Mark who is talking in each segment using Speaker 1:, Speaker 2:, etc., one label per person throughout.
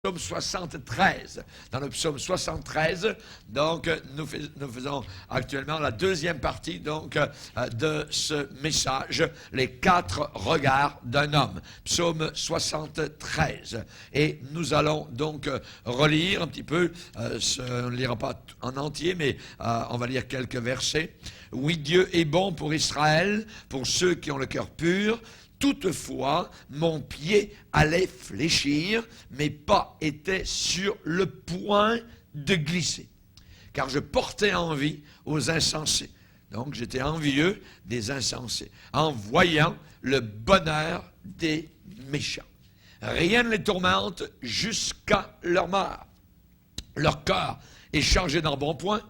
Speaker 1: Psaume 73. Dans le psaume 73, donc, nous faisons actuellement la deuxième partie donc, de ce message, les 4 regards d'un homme. Psaume 73. Et nous allons donc relire un petit peu, on ne lira pas en entier, mais on va lire quelques versets. Oui, Dieu est bon pour Israël, pour ceux qui ont le cœur pur. Toutefois, mon pied allait fléchir, mes pas étaient sur le point de glisser, car je portais envie aux insensés. Donc, j'étais envieux des insensés, en voyant le bonheur des méchants. Rien ne les tourmente jusqu'à leur mort. Leur cœur est changé d'embonpoint.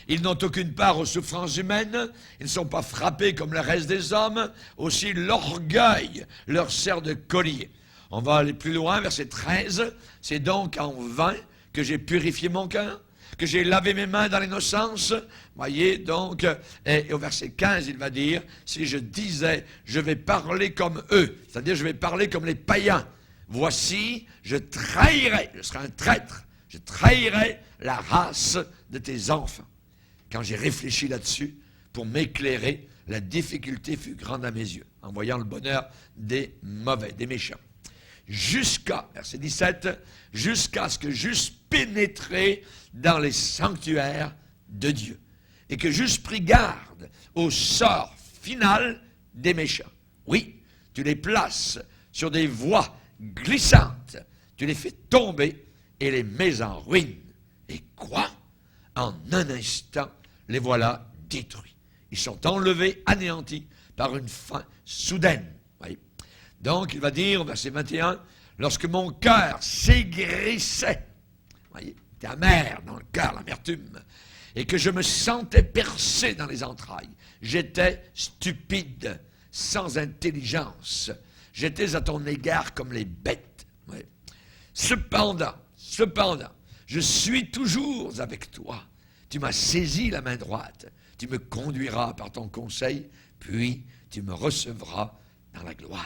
Speaker 1: Ils n'ont aucune part aux souffrances humaines, ils ne sont pas frappés comme le reste des hommes, aussi l'orgueil leur sert de collier. On va aller plus loin, verset 13, c'est donc en vain que j'ai purifié mon cœur, que j'ai lavé mes mains dans l'innocence. Voyez, donc, et au verset 15, il va dire, si je disais, je vais parler comme eux, c'est-à-dire je vais parler comme les païens, voici, je trahirai, je serai un traître, je trahirai la race de tes enfants. Quand j'ai réfléchi là-dessus, pour m'éclairer, la difficulté fut grande à mes yeux, en voyant le bonheur des mauvais, des méchants. Jusqu'à, verset 17, jusqu'à ce que j'eusse pénétré dans les sanctuaires de Dieu, et que j'eusse pris garde au sort final des méchants. Oui, tu les places sur des voies glissantes, tu les fais tomber et les mets en ruine. Et quoi? En un instant, les voilà détruits. Ils sont enlevés, anéantis par une fin soudaine. Voyez. Donc, il va dire, verset 21, lorsque mon cœur s'aigrissait, voyez, c'était amer dans le cœur, l'amertume, et que je me sentais percé dans les entrailles, j'étais stupide, sans intelligence. J'étais à ton égard comme les bêtes. Voyez. Cependant, je suis toujours avec toi. Tu m'as saisi la main droite. Tu me conduiras par ton conseil, puis tu me recevras dans la gloire.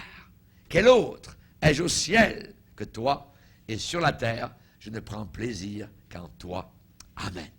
Speaker 1: Quel autre ai-je au ciel que toi? Et sur la terre, je ne prends plaisir qu'en toi. Amen.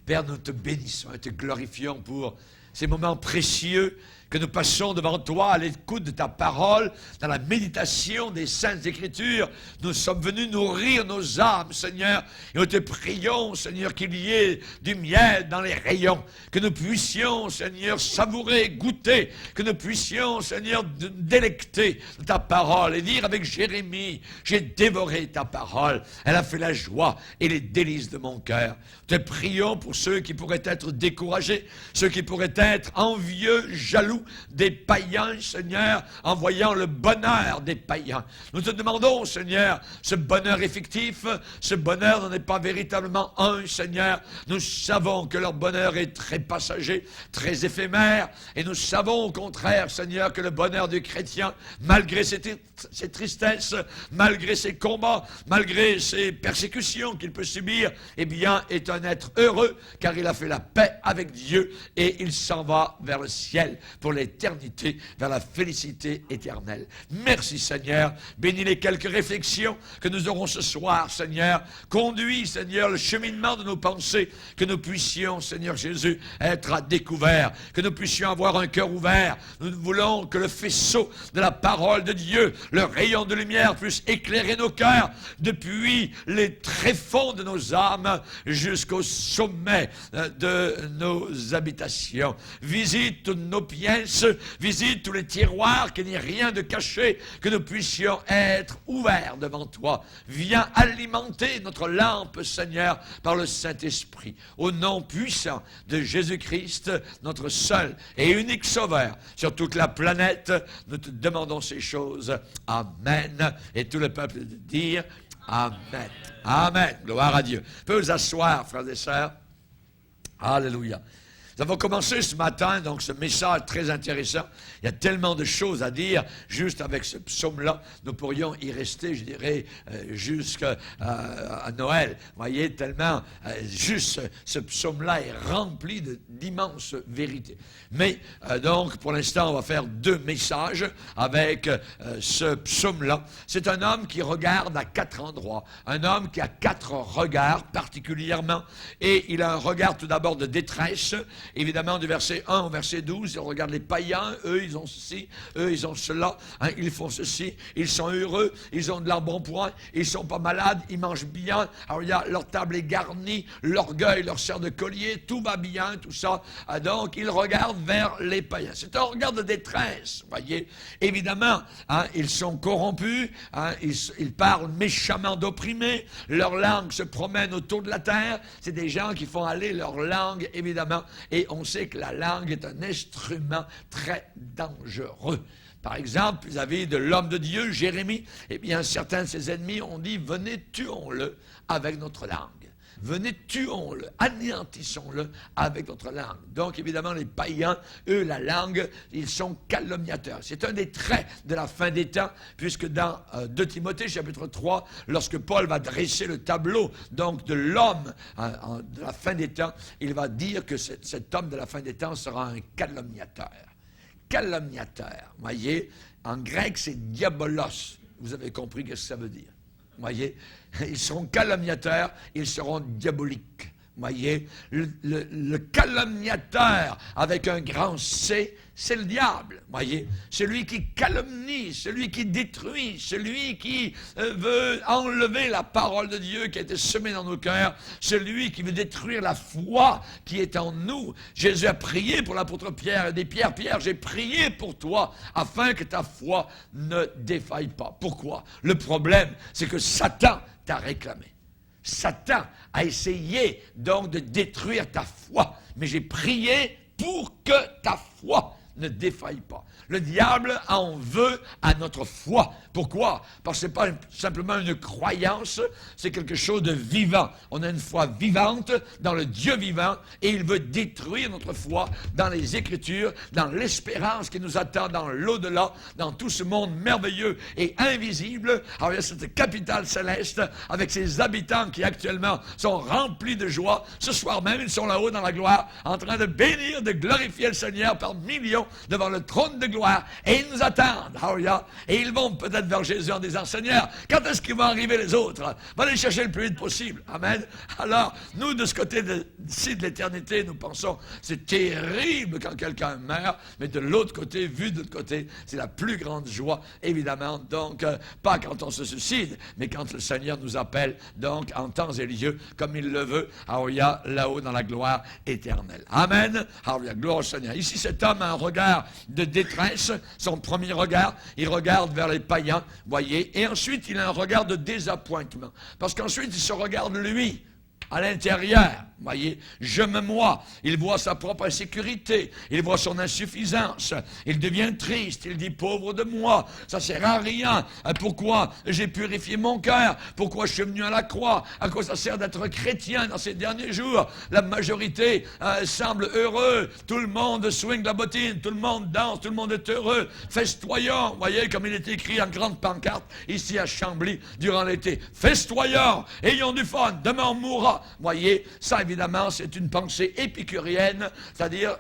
Speaker 1: Père, nous te bénissons et te glorifions pour ces moments précieux que nous passons devant toi à l'écoute de ta parole, dans la méditation des Saintes Écritures. Nous sommes venus nourrir nos âmes, Seigneur, et nous te prions, Seigneur, qu'il y ait du miel dans les rayons, que nous puissions, Seigneur, savourer, goûter, que nous puissions, Seigneur, délecter de ta parole et dire avec Jérémie, j'ai dévoré ta parole, elle a fait la joie et les délices de mon cœur. Nous te prions pour ceux qui pourraient être découragés, ceux qui pourraient être envieux, jaloux, des païens, Seigneur, en voyant le bonheur des païens. Nous te demandons, Seigneur, ce bonheur effectif, ce bonheur n'en est pas véritablement un, Seigneur. Nous savons que leur bonheur est très passager, très éphémère, et nous savons au contraire, Seigneur, que le bonheur du chrétien, malgré ses tristesses, malgré ses combats, malgré ses persécutions qu'il peut subir, eh bien, est un être heureux, car il a fait la paix avec Dieu, et il s'en va vers le ciel, pour l'éternité, vers la félicité éternelle. Merci Seigneur, bénis les quelques réflexions que nous aurons ce soir, Seigneur. Conduis, Seigneur, le cheminement de nos pensées, que nous puissions, Seigneur Jésus, être à découvert, que nous puissions avoir un cœur ouvert. Nous voulons que le faisceau de la parole de Dieu, le rayon de lumière puisse éclairer nos cœurs depuis les tréfonds de nos âmes jusqu'au sommet de nos habitations. Visite nos pièces, visite tous les tiroirs, qu'il n'y ait rien de caché, que nous puissions être ouverts devant toi. Viens alimenter notre lampe, Seigneur, par le Saint-Esprit. Au nom puissant de Jésus-Christ, notre seul et unique Sauveur sur toute la planète, nous te demandons ces choses. Amen. Et tout le peuple de dire Amen. Amen. Gloire à Dieu. Vous pouvez vous asseoir, frères et sœurs. Alléluia. Nous avons commencé ce matin, donc, ce message très intéressant. Il y a tellement de choses à dire, juste avec ce psaume-là. Nous pourrions y rester, je dirais, jusqu'à Noël. Vous voyez, tellement, juste ce psaume-là est rempli d'immenses vérités. Mais, donc, pour l'instant, on va faire 2 messages avec ce psaume-là. C'est un homme qui regarde à 4 endroits. Un homme qui a 4 regards particulièrement. Et il a un regard tout d'abord de détresse. Évidemment, du verset 1 au verset 12, il regarde les païens, eux, ils ont ceci, eux, ils ont cela, hein, ils font ceci, ils sont heureux, ils ont de l'embonpoint, ils sont pas malades, ils mangent bien, alors il y a, leur table est garnie, l'orgueil leur sert de collier, tout va bien, tout ça. Donc, ils regardent vers les païens. C'est un regard de détresse, vous voyez. Évidemment, hein, ils sont corrompus, hein, ils parlent méchamment d'opprimés, leur langue se promène autour de la terre, c'est des gens qui font aller leur langue, évidemment, et on sait que la langue est un instrument très dangereux. Par exemple, vis-à-vis de l'homme de Dieu, Jérémie, eh bien, certains de ses ennemis ont dit, venez, tuons-le avec notre langue. Venez, tuons-le, anéantissons-le avec notre langue. Donc, évidemment, les païens, eux, la langue, ils sont calomniateurs. C'est un des traits de la fin des temps, puisque dans 2 Timothée, chapitre 3, lorsque Paul va dresser le tableau, donc, de l'homme de la fin des temps, il va dire que cet homme de la fin des temps sera un calomniateur. Calomniateur, voyez, en grec, c'est diabolos. Vous avez compris ce que ça veut dire. Voyez, ils seront calomniateurs, ils seront diaboliques. Voyez, le calomniateur avec un grand C, c'est le diable. Voyez, celui qui calomnie, celui qui détruit, celui qui veut enlever la parole de Dieu qui a été semée dans nos cœurs, celui qui veut détruire la foi qui est en nous. Jésus a prié pour l'apôtre Pierre et dit, Pierre, j'ai prié pour toi afin que ta foi ne défaille pas. Pourquoi? Le problème, c'est que Satan t'a réclamé. Satan a essayé donc de détruire ta foi, mais j'ai prié pour que ta foi ne défaille pas. Le diable en veut à notre foi. Pourquoi? Parce que ce n'est pas simplement une croyance, c'est quelque chose de vivant. On a une foi vivante dans le Dieu vivant et il veut détruire notre foi dans les Écritures, dans l'espérance qui nous attend dans l'au-delà, dans tout ce monde merveilleux et invisible. Alors il y a cette capitale céleste avec ses habitants qui actuellement sont remplis de joie. Ce soir même, ils sont là-haut dans la gloire, en train de bénir, de glorifier le Seigneur par millions devant le trône de gloire. Et ils nous attendent. Hallelujah. Et ils vont peut-être vers Jésus en disant, Seigneur, quand est-ce qu'ils vont arriver les autres? Va les chercher le plus vite possible. Amen. Alors, nous, de ce côté-ci de l'éternité, nous pensons, c'est terrible quand quelqu'un meurt, mais de l'autre côté, vu de l'autre côté, c'est la plus grande joie, évidemment. Donc, pas quand on se suicide, mais quand le Seigneur nous appelle, donc, en temps et lieu, comme il le veut, Hallelujah, là-haut dans la gloire éternelle. Amen. Hallelujah, gloire au Seigneur. Ici, cet homme a un regard de détresse, son premier regard, il regarde vers les païens, voyez, et ensuite il a un regard de désappointement, parce qu'ensuite il se regarde lui, à l'intérieur, voyez, je me moi, il voit sa propre insécurité, il voit son insuffisance, il devient triste, il dit pauvre de moi, ça sert à rien, pourquoi j'ai purifié mon cœur, pourquoi je suis venu à la croix, à quoi ça sert d'être chrétien dans ces derniers jours, la majorité semble heureux, tout le monde swing la bottine, tout le monde danse, tout le monde est heureux, festoyons, voyez, comme il est écrit en grande pancarte ici à Chambly durant l'été, festoyons, ayons du fun, demain on mourra. Voyez, ça évidemment c'est une pensée épicurienne, c'est-à-dire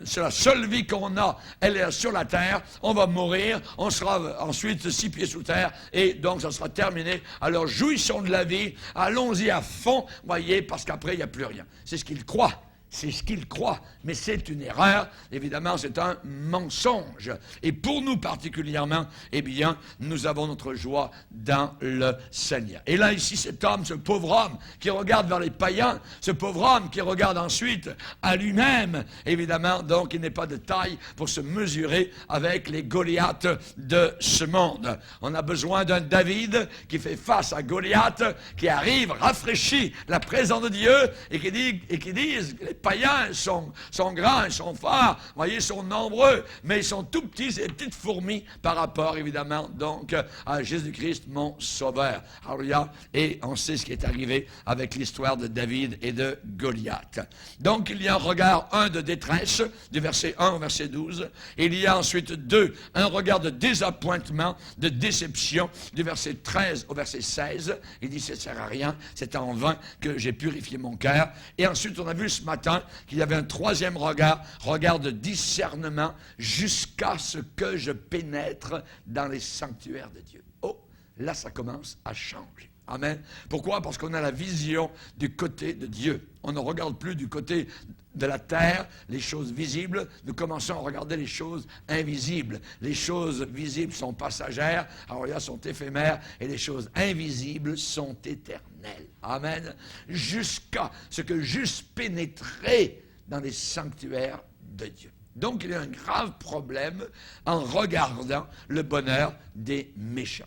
Speaker 1: c'est la seule vie qu'on a, elle est sur la terre, on va mourir, on sera ensuite 6 pieds sous terre et donc ça sera terminé. Alors jouissons de la vie, allons-y à fond, voyez, parce qu'après il n'y a plus rien. C'est ce qu'il croit. C'est ce qu'il croit, mais c'est une erreur, évidemment c'est un mensonge. Et pour nous particulièrement, eh bien, nous avons notre joie dans le Seigneur. Et là ici cet homme, ce pauvre homme qui regarde vers les païens, ce pauvre homme qui regarde ensuite à lui-même, évidemment, donc il n'est pas de taille pour se mesurer avec les Goliaths de ce monde. On a besoin d'un David qui fait face à Goliath, qui arrive, rafraîchit la présence de Dieu et qui dise, les païens sont grands, ils sont forts, vous voyez, ils sont nombreux, mais ils sont tout petits, c'est des petites fourmis par rapport, évidemment, donc, à Jésus-Christ, mon Sauveur. Alléluia. Et on sait ce qui est arrivé avec l'histoire de David et de Goliath. Donc, il y a un regard, un de détresse, du verset 1 au verset 12. Il y a ensuite 2, un regard de désappointement, de déception, du verset 13 au verset 16. Il dit, ça ne sert à rien, c'est en vain que j'ai purifié mon cœur. Et ensuite, on a vu ce matin qu'il y avait un troisième regard, regard de discernement, jusqu'à ce que je pénètre dans les sanctuaires de Dieu. Oh, là, ça commence à changer. Amen. Pourquoi? Parce qu'on a la vision du côté de Dieu. On ne regarde plus du côté de la terre les choses visibles. Nous commençons à regarder les choses invisibles. Les choses visibles sont passagères, alors là, sont éphémères, et les choses invisibles sont éternelles. Amen. Jusqu'à ce que j'eusse pénétré dans les sanctuaires de Dieu. Donc, il y a un grave problème en regardant le bonheur des méchants.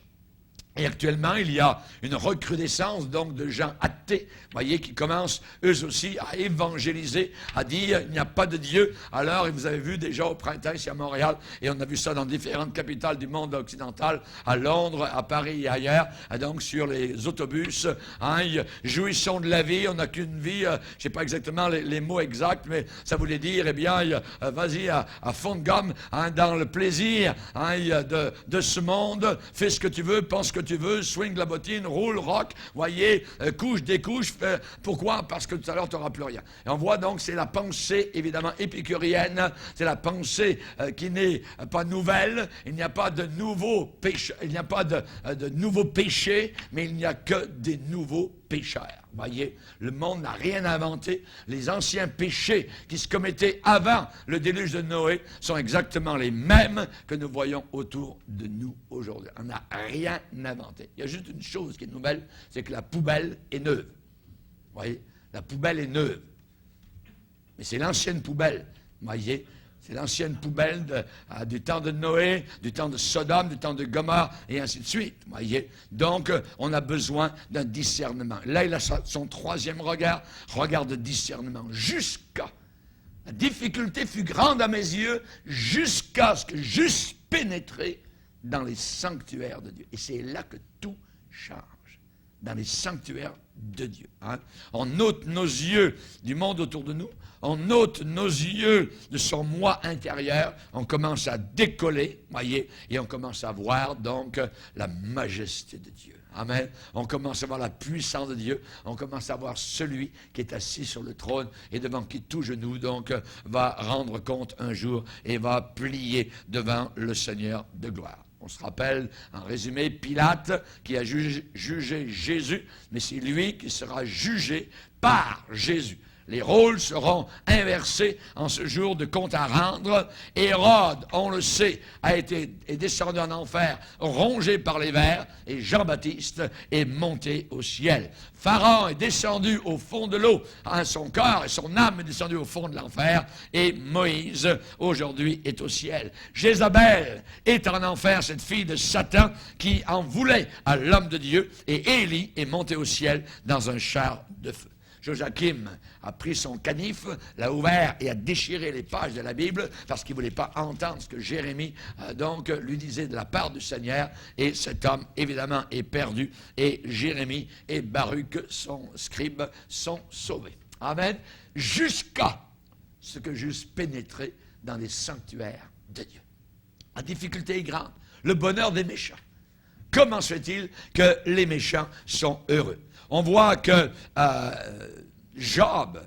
Speaker 1: Et actuellement, il y a une recrudescence donc de gens athées, voyez, qui commencent eux aussi à évangéliser, à dire il n'y a pas de Dieu. Alors, vous avez vu déjà au printemps ici à Montréal, et on a vu ça dans différentes capitales du monde occidental, à Londres, à Paris et ailleurs, donc sur les autobus, jouissons de la vie, on n'a qu'une vie, je ne sais pas exactement les mots exacts, mais ça voulait dire, eh bien, vas-y à fond de gomme, dans le plaisir de ce monde, fais ce que tu veux, pense ce que tu veux, swing la bottine, roule, rock, voyez, couche, découche. Pourquoi? Parce que tout à l'heure, tu n'auras plus rien. Et on voit donc, c'est la pensée, évidemment, épicurienne, c'est la pensée qui n'est pas nouvelle. Il n'y a pas de nouveaux péchés, il n'y a pas de nouveaux péchés, mais il n'y a que des nouveaux pécheurs. Voyez, le monde n'a rien inventé. Les anciens péchés qui se commettaient avant le déluge de Noé sont exactement les mêmes que nous voyons autour de nous aujourd'hui. On n'a rien inventé. Il y a juste une chose qui est nouvelle, c'est que la poubelle est neuve. Voyez, la poubelle est neuve. Mais c'est l'ancienne poubelle. Voyez, c'est l'ancienne poubelle du temps de Noé, du temps de Sodome, du temps de Gomorrhe, et ainsi de suite. Voyez? Donc, on a besoin d'un discernement. Là, il a son troisième regard de discernement. Jusqu'à, la difficulté fut grande à mes yeux, jusqu'à ce que j'eusse pénétré dans les sanctuaires de Dieu. Et c'est là que tout change. Dans les sanctuaires de Dieu. On ôte nos yeux du monde autour de nous, on ôte nos yeux de son moi intérieur, on commence à décoller, voyez, et on commence à voir donc la majesté de Dieu. Amen. On commence à voir la puissance de Dieu, on commence à voir celui qui est assis sur le trône et devant qui tout genou donc va rendre compte un jour et va plier devant le Seigneur de gloire. On se rappelle, en résumé, Pilate qui a jugé Jésus, mais c'est lui qui sera jugé par Jésus. Les rôles seront inversés en ce jour de compte à rendre. Hérode, on le sait, est descendu en enfer, rongé par les vers, et Jean-Baptiste est monté au ciel. Pharaon est descendu au fond de l'eau, son corps et son âme est descendu au fond de l'enfer, et Moïse, aujourd'hui, est au ciel. Jézabel est en enfer, cette fille de Satan qui en voulait à l'homme de Dieu, et Élie est monté au ciel dans un char de feu. Joachim a pris son canif, l'a ouvert et a déchiré les pages de la Bible parce qu'il ne voulait pas entendre ce que Jérémie donc lui disait de la part du Seigneur. Et cet homme, évidemment, est perdu. Et Jérémie et Baruch, son scribe, sont sauvés. Amen. Jusqu'à ce que j'eusse pénétré dans les sanctuaires de Dieu. La difficulté est grande. Le bonheur des méchants. Comment se fait-il que les méchants sont heureux? On voit que Job,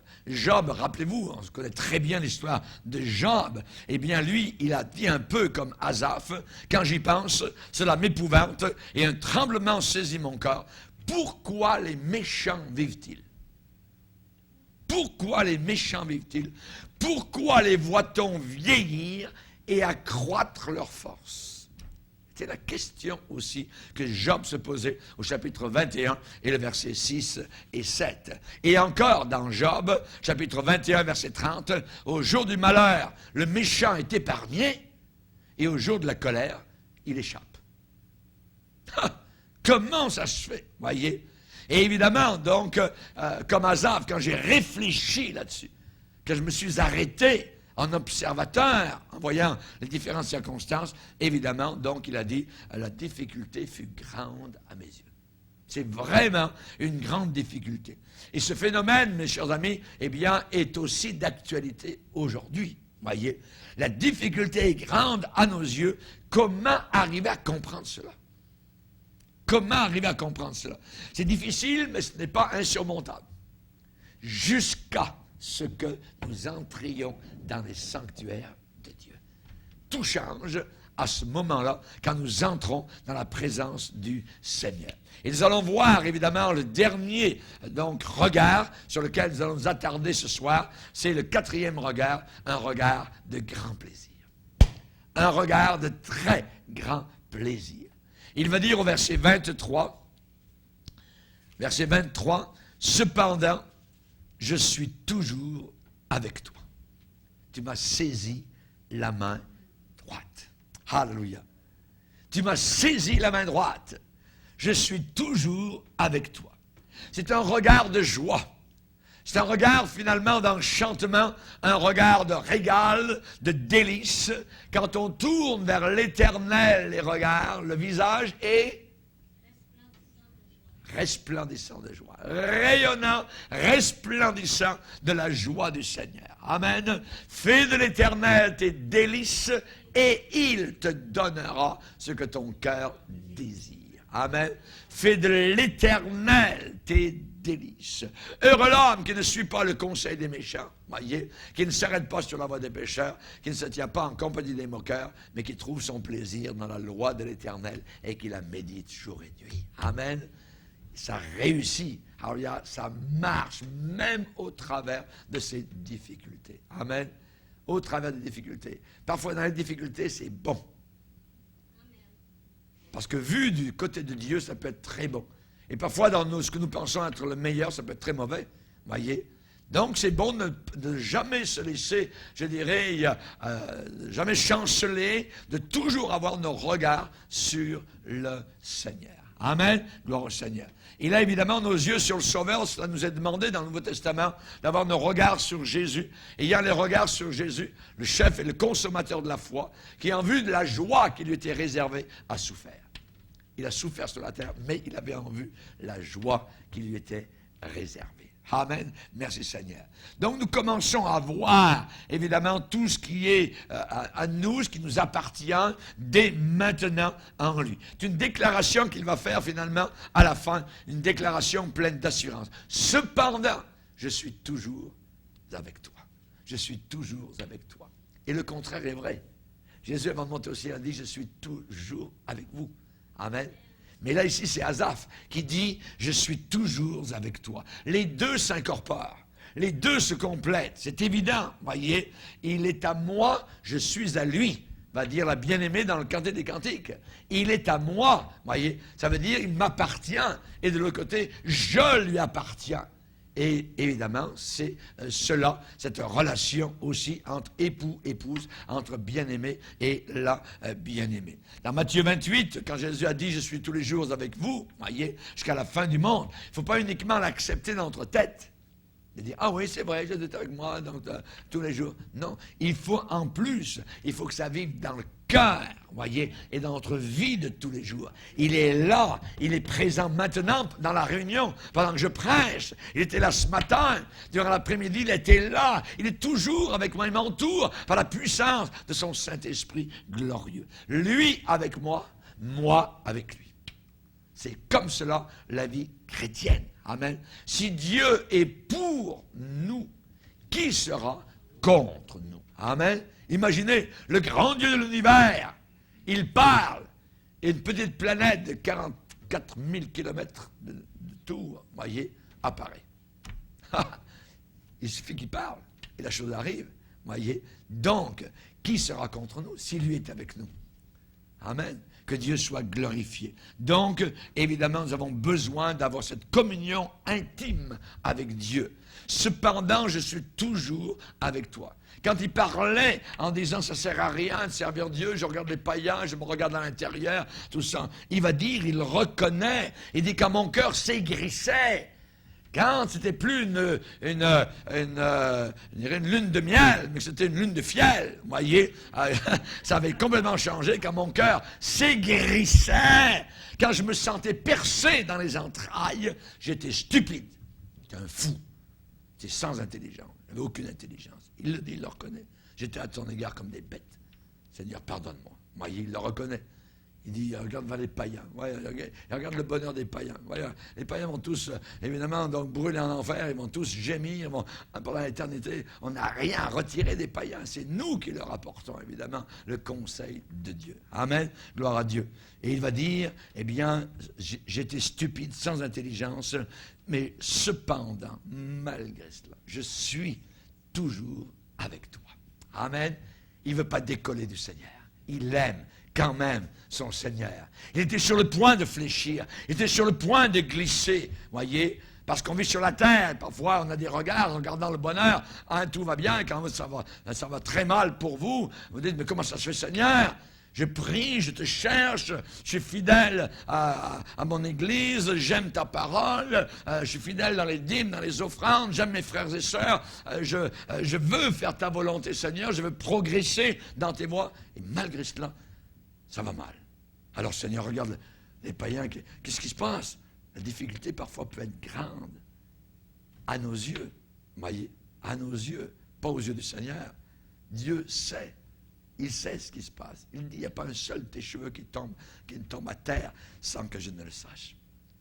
Speaker 1: rappelez-vous, on connaît très bien l'histoire de Job, eh bien lui, il a dit un peu comme Asaph, quand j'y pense, cela m'épouvante et un tremblement saisit mon corps. Pourquoi les méchants vivent-ils? Pourquoi les méchants vivent-ils? Pourquoi les voit-on vieillir et accroître leur force? C'est la question aussi que Job se posait au chapitre 21 et le verset 6 et 7. Et encore dans Job, chapitre 21, verset 30, au jour du malheur, le méchant est épargné et au jour de la colère, il échappe. Comment ça se fait, voyez? Et évidemment, donc, comme Asaph, quand j'ai réfléchi là-dessus, que je me suis arrêté en observateur, en voyant les différentes circonstances, évidemment, donc il a dit, la difficulté fut grande à mes yeux. C'est vraiment une grande difficulté. Et ce phénomène, mes chers amis, eh bien, est aussi d'actualité aujourd'hui. Voyez, la difficulté est grande à nos yeux. Comment arriver à comprendre cela? Comment arriver à comprendre cela? C'est difficile, mais ce n'est pas insurmontable. Jusqu'à ce que nous entrions dans les sanctuaires de Dieu. Tout change à ce moment-là, quand nous entrons dans la présence du Seigneur. Et nous allons voir, évidemment, le dernier regard sur lequel nous allons nous attarder ce soir. C'est le quatrième regard, un regard de grand plaisir. Un regard de très grand plaisir. Il va dire au verset 23, « Cependant, je suis toujours avec toi. Tu m'as saisi la main droite. » Alléluia. Tu m'as saisi la main droite. Je suis toujours avec toi. C'est un regard de joie. C'est un regard finalement d'enchantement, un regard de régal, de délice. Quand on tourne vers l'Éternel les regards, le visage est resplendissant de joie, rayonnant, resplendissant de la joie du Seigneur. Amen. Fais de l'Éternel tes délices et il te donnera ce que ton cœur désire. Amen. Fais de l'Éternel tes délices. Heureux l'homme qui ne suit pas le conseil des méchants, voyez, qui ne s'arrête pas sur la voie des pécheurs, qui ne se tient pas en compagnie des moqueurs, mais qui trouve son plaisir dans la loi de l'Éternel et qui la médite jour et nuit. Amen. Ça réussit. Alors, ça marche même au travers de ces difficultés. Amen. Au travers des difficultés. Parfois, dans les difficultés, c'est bon. Parce que vu du côté de Dieu, ça peut être très bon. Et parfois, dans ce que nous pensons être le meilleur, ça peut être très mauvais. Voyez? Donc, c'est bon de ne jamais se laisser, je dirais, jamais chanceler, de toujours avoir nos regards sur le Seigneur. Amen. Gloire au Seigneur. Il a évidemment nos yeux sur le Sauveur. Cela nous est demandé dans le Nouveau Testament d'avoir nos regards sur Jésus. Ayant les regards sur Jésus, le chef et le consommateur de la foi, qui en vue de la joie qui lui était réservée, a souffert. Il a souffert sur la terre, mais il avait en vue la joie qui lui était réservée. Amen. Merci Seigneur. Donc nous commençons à voir évidemment tout ce qui est à nous, ce qui nous appartient dès maintenant en lui. C'est une déclaration qu'il va faire finalement à la fin, une déclaration pleine d'assurance. Cependant, je suis toujours avec toi. Je suis toujours avec toi. Et le contraire est vrai. Jésus avant de monter au ciel a dit, je suis toujours avec vous. Amen. Mais là, ici, c'est Asaph qui dit « Je suis toujours avec toi ». Les deux s'incorporent. Les deux se complètent. C'est évident, voyez. Il est à moi, je suis à lui, va dire la bien-aimée dans le Cantique des Cantiques. Il est à moi, voyez. Ça veut dire il m'appartient. Et de l'autre côté, je lui appartiens. Et évidemment, c'est cela, cette relation aussi entre époux, épouse, entre bien-aimé et la bien-aimée. Dans Matthieu 28, quand Jésus a dit « Je suis tous les jours avec vous », voyez, jusqu'à la fin du monde, il ne faut pas uniquement l'accepter dans notre tête. De dire « Ah oui, c'est vrai, Jésus est avec moi donc, tous les jours ». Non, il faut en plus, il faut que ça vive dans le cœur, voyez, et dans notre vie de tous les jours. Il est là, il est présent maintenant dans la réunion, pendant que je prêche. Il était là ce matin, durant l'après-midi, il était là. Il est toujours avec moi, il m'entoure par la puissance de son Saint-Esprit glorieux. Lui avec moi, moi avec lui. C'est comme cela la vie chrétienne. Amen. Si Dieu est pour nous, qui sera contre nous? Amen. Imaginez, le grand Dieu de l'univers, il parle, et une petite planète de 44 000 kilomètres de tour, voyez, apparaît. Il suffit qu'il parle, et la chose arrive, voyez. Donc, qui sera contre nous si lui est avec nous? Amen. Que Dieu soit glorifié. Donc, évidemment, nous avons besoin d'avoir cette communion intime avec Dieu. Cependant, je suis toujours avec toi. Quand il parlait en disant « ça ne sert à rien de servir Dieu, je regarde les païens, je me regarde à l'intérieur, tout ça », il va dire, il reconnaît, il dit « quand mon cœur s'aigrissait, Quand c'était plus une lune de miel, mais c'était une lune de fiel, vous voyez, ça avait complètement changé quand mon cœur s'aigrissait, quand je me sentais percé dans les entrailles, j'étais stupide, j'étais un fou, j'étais sans intelligence, je n'avais aucune intelligence. Il le dit, il le reconnaît. J'étais à ton égard comme des bêtes. Seigneur, pardonne-moi. Vous voyez, il le reconnaît. Il dit, regarde vers les païens. Ouais, regarde le bonheur des païens. Ouais, les païens vont tous, évidemment, donc brûler en enfer. Ils vont tous gémir. Pendant l'éternité, on n'a rien à retirer des païens. C'est nous qui leur apportons, évidemment, le conseil de Dieu. Amen. Gloire à Dieu. Et il va dire, eh bien, j'étais stupide, sans intelligence, mais cependant, malgré cela, je suis toujours avec toi. Amen. Il ne veut pas décoller du Seigneur. Il aime quand même son Seigneur. Il était sur le point de fléchir. Il était sur le point de glisser. Voyez, parce qu'on vit sur la terre. Parfois, on a des regards en regardant le bonheur. Hein, tout va bien. Quand ça va très mal pour vous, vous dites, mais comment ça se fait, Seigneur? Je prie, je te cherche, je suis fidèle à mon église, j'aime ta parole, je suis fidèle dans les dîmes, dans les offrandes, j'aime mes frères et sœurs, je veux faire ta volonté, Seigneur, je veux progresser dans tes voies. Et malgré cela, ça va mal. Alors, Seigneur, regarde les païens, qu'est-ce qui se passe? La difficulté parfois peut être grande à nos yeux, voyez, à nos yeux, pas aux yeux du Seigneur. Dieu sait. Il sait ce qui se passe. Il dit, il n'y a pas un seul de tes cheveux qui ne tombe à terre sans que je ne le sache.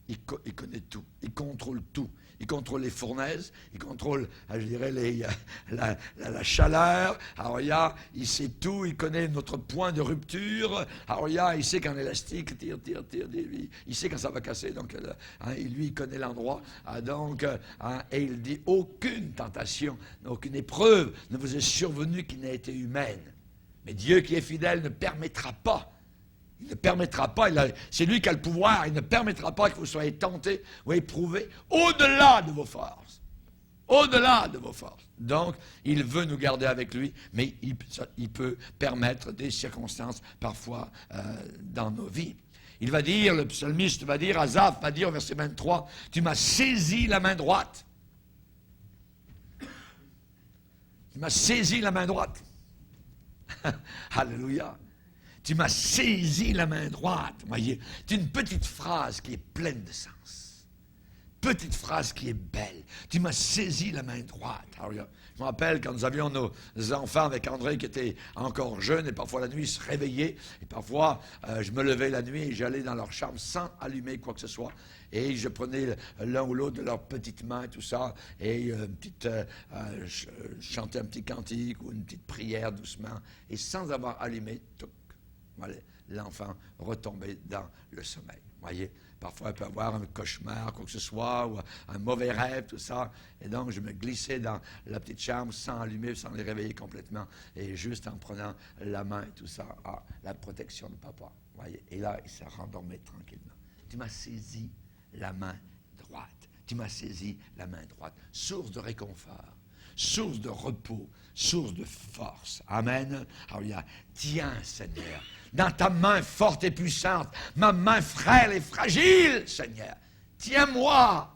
Speaker 1: Il connaît tout. Il contrôle tout. Il contrôle les fournaises. Il contrôle, je dirais, la chaleur. Alors, il sait tout. Il connaît notre point de rupture. Alors, il sait quand l'élastique tire. Il sait quand ça va casser. Donc, lui, il connaît l'endroit. Et il dit, aucune tentation, aucune épreuve ne vous est survenue qui n'a été humaine. Mais Dieu qui est fidèle ne permettra pas. Il ne permettra pas, c'est lui qui a le pouvoir, il ne permettra pas que vous soyez tentés ou éprouvés au-delà de vos forces. Au-delà de vos forces. Donc, il veut nous garder avec lui, mais il peut permettre des circonstances parfois dans nos vies. Il va dire, le psalmiste va dire, Asaph va dire au verset 23, « Tu m'as saisi la main droite. » Tu m'as saisi la main droite. Alléluia. Tu m'as saisi la main droite. Voyez, c'est une petite phrase qui est pleine de sens. Petite phrase qui est belle. Tu m'as saisi la main droite. Alors, je me rappelle quand nous avions nos enfants avec André qui était encore jeune et parfois la nuit ils se réveillaient. Et parfois, je me levais la nuit et j'allais dans leur chambre sans allumer quoi que ce soit. Et je prenais l'un ou l'autre de leurs petites mains, tout ça, et je chantais un petit cantique ou une petite prière doucement. Et sans avoir allumé, l'enfant retombait dans le sommeil. Voyez, parfois il peut avoir un cauchemar, quoi que ce soit, ou un mauvais rêve, tout ça. Et donc je me glissais dans la petite chambre sans allumer, sans les réveiller complètement, et juste en prenant la main et tout ça, la protection de papa. Voyez, et là, il se rendormait tranquillement. Tu m'as saisi la main droite. Tu m'as saisi la main droite. Source de réconfort, source de repos, source de force. Amen. Alléluia. Tiens, Seigneur, dans ta main forte et puissante, ma main frêle et fragile, Seigneur. Tiens-moi.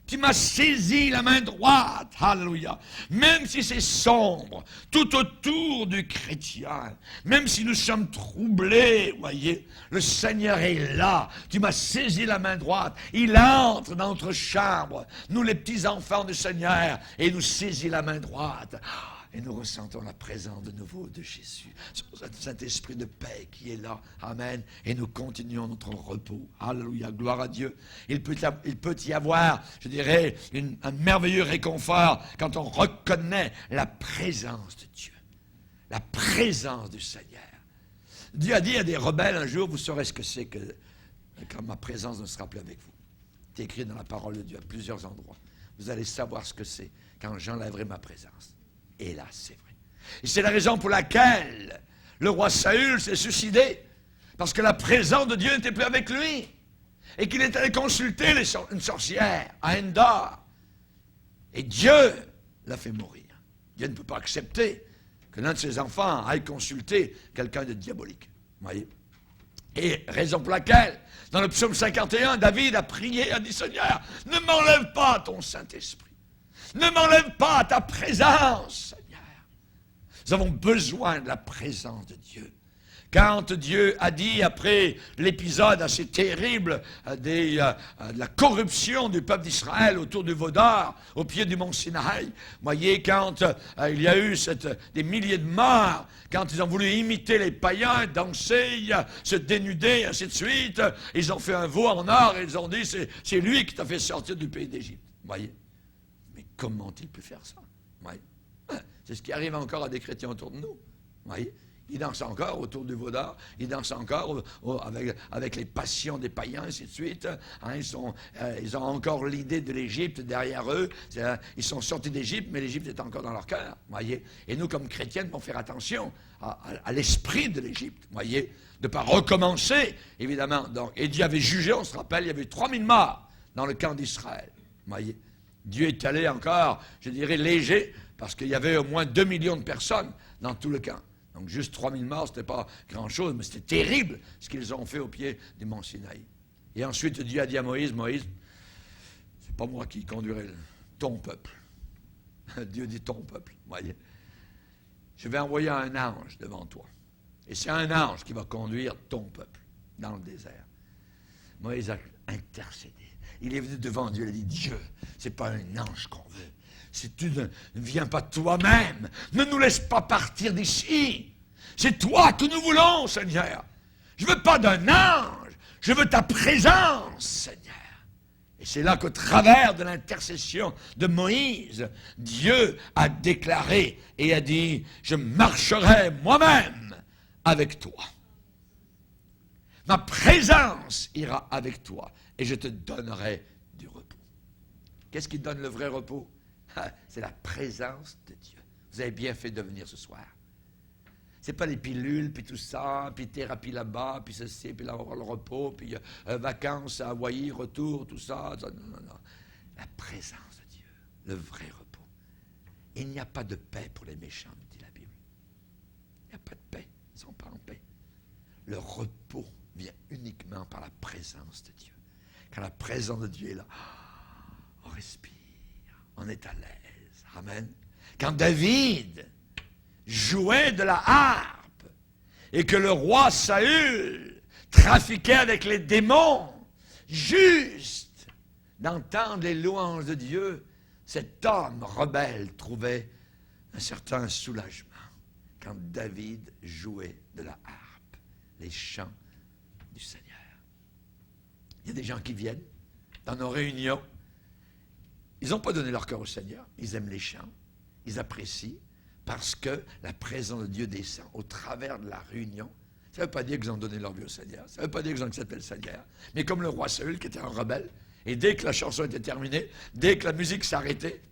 Speaker 1: Tu m'as saisi la main droite. Alléluia. Même si c'est sombre tout autour du chrétien, même si nous sommes troublés, voyez, le Seigneur est là. Tu m'as saisi la main droite. Il entre dans notre chambre, nous les petits enfants du Seigneur, et il nous saisit la main droite. Et nous ressentons la présence de nouveau de Jésus. C'est Saint-Esprit de paix qui est là. Amen. Et nous continuons notre repos. Alléluia. Gloire à Dieu. Il peut y avoir, je dirais, un merveilleux réconfort quand on reconnaît la présence de Dieu. La présence du Seigneur. Dieu a dit à des rebelles un jour, vous saurez ce que c'est que quand ma présence ne sera plus avec vous. C'est écrit dans la parole de Dieu à plusieurs endroits. Vous allez savoir ce que c'est quand j'enlèverai ma présence. Et là, c'est vrai. Et c'est la raison pour laquelle le roi Saül s'est suicidé. Parce que la présence de Dieu n'était plus avec lui. Et qu'il est allé consulter une sorcière à Endor. Et Dieu l'a fait mourir. Dieu ne peut pas accepter que l'un de ses enfants aille consulter quelqu'un de diabolique. Vous voyez? Et raison pour laquelle, dans le psaume 51, David a prié, a dit, Seigneur, ne m'enlève pas ton Saint-Esprit. Ne m'enlève pas ta présence, Seigneur. Nous avons besoin de la présence de Dieu. Quand Dieu a dit, après l'épisode assez terrible de la corruption du peuple d'Israël autour du veau d'or, au pied du mont Sinaï, voyez, quand il y a eu des milliers de morts, quand ils ont voulu imiter les païens, danser, se dénuder, ainsi de suite, ils ont fait un veau en or et ils ont dit, c'est lui qui t'a fait sortir du pays d'Égypte. Voyez, mais comment ont-ils pu faire ça? Voyez, c'est ce qui arrive encore à des chrétiens autour de nous. Voyez. Ils dansent encore autour du veau d'or, ils dansent encore avec les passions des païens, ainsi de suite. Hein, ils ont encore l'idée de l'Égypte derrière eux. Ils sont sortis d'Égypte, mais l'Égypte est encore dans leur cœur. Voyez. Et nous, comme chrétiens, devons faire attention à l'esprit de l'Égypte. Voyez, de ne pas recommencer, évidemment. Donc, et Dieu avait jugé, on se rappelle, il y avait eu 3000 morts dans le camp d'Israël. Voyez. Dieu est allé encore, je dirais, léger, parce qu'il y avait au moins 2 millions de personnes dans tout le camp. Donc juste 3000 morts, ce n'était pas grand-chose, mais c'était terrible ce qu'ils ont fait au pied du mont Sinaï. Et ensuite, Dieu a dit à Moïse, Moïse, c'est pas moi qui conduirai ton peuple. Dieu dit ton peuple, voyez. Je vais envoyer un ange devant toi. Et c'est un ange qui va conduire ton peuple dans le désert. Moïse a intercédé. Il est venu devant Dieu, il a dit, Dieu, c'est pas un ange qu'on veut. Si tu ne viens pas toi-même, ne nous laisse pas partir d'ici. C'est toi que nous voulons, Seigneur. Je ne veux pas d'un ange, je veux ta présence, Seigneur. Et c'est là qu'au travers de l'intercession de Moïse, Dieu a déclaré et a dit, je marcherai moi-même avec toi. Ma présence ira avec toi et je te donnerai du repos. Qu'est-ce qui donne le vrai repos? C'est la présence de Dieu. Vous avez bien fait de venir ce soir. C'est pas les pilules, puis tout ça, puis thérapie là-bas, puis ceci, puis là, on va le repos, puis vacances à Hawaï, retour, tout ça. Non, non, non. La présence de Dieu, le vrai repos. Il n'y a pas de paix pour les méchants, nous dit la Bible. Il n'y a pas de paix. Ils ne sont pas en paix. Le repos vient uniquement par la présence de Dieu. Quand la présence de Dieu est là, on respire. On est à l'aise. Amen. Quand David jouait de la harpe et que le roi Saül trafiquait avec les démons, juste d'entendre les louanges de Dieu, cet homme rebelle trouvait un certain soulagement quand David jouait de la harpe, les chants du Seigneur. Il y a des gens qui viennent dans nos réunions. Ils n'ont pas donné leur cœur au Seigneur. Ils aiment les chants. Ils apprécient parce que la présence de Dieu descend au travers de la réunion. Ça ne veut pas dire qu'ils ont donné leur vie au Seigneur. Ça ne veut pas dire qu'ils ont accepté le Seigneur. Mais comme le roi Saül qui était un rebelle, et dès que la chanson était terminée, dès que la musique s'arrêtait,